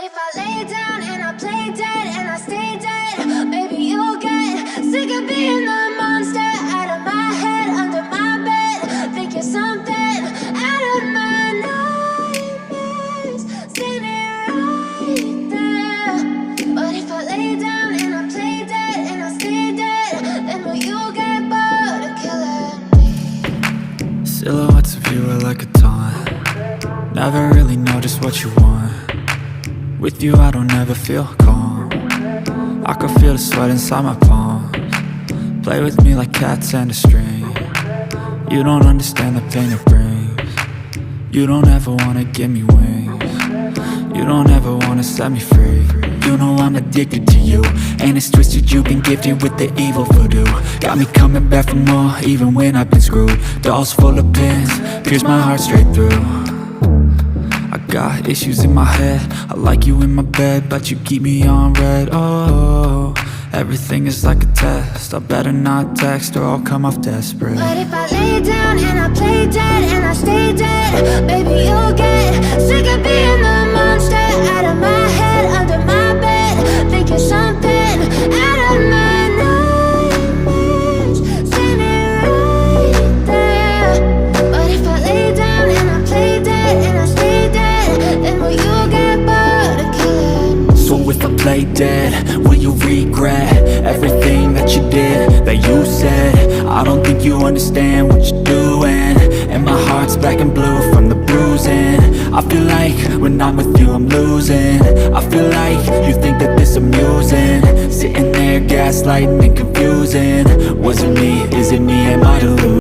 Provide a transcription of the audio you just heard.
if I lay down and I play dead and I stay dead, maybe you'll get sick of being the monster out of my head, under my bed. Think you're something out of my nightmares, standing right there. But if I lay down and I play dead and I stay dead, then will you get bored of killing me? Silhouettes of you are like a taunt. Never really know just what you want. With you I don't ever feel calm. I can feel the sweat inside my palms. Play with me like cats and a string. You don't understand the pain it brings. You don't ever wanna give me wings. You don't ever wanna set me free. You know I'm addicted to you, and it's twisted, you've been gifted with the evil voodoo. Got me coming back for more, even when I've been screwed. Dolls full of pins, pierce my heart straight through. I got issues in my head, I like you in my bed, but you keep me on red. Oh, everything is like a test, I better not text or I'll come off desperate. But if I lay down and I play dead and I stay dead, baby you'll get sick of being the monster out of my head, under my bed. Think you're something out of my nightmares, standing right there. But if I lay down and I play dead and I stay dead, then will you get bored of killing me? So if I play dead, will you regret everything that you did, that you said? I don't think you understand what you're doing, and my heart's black and blue from the bruising. I feel like when I'm with you I'm losing. I feel like you think that this amusing, sitting there gaslighting and confusing. Was it me? Is it me? Am I deluded?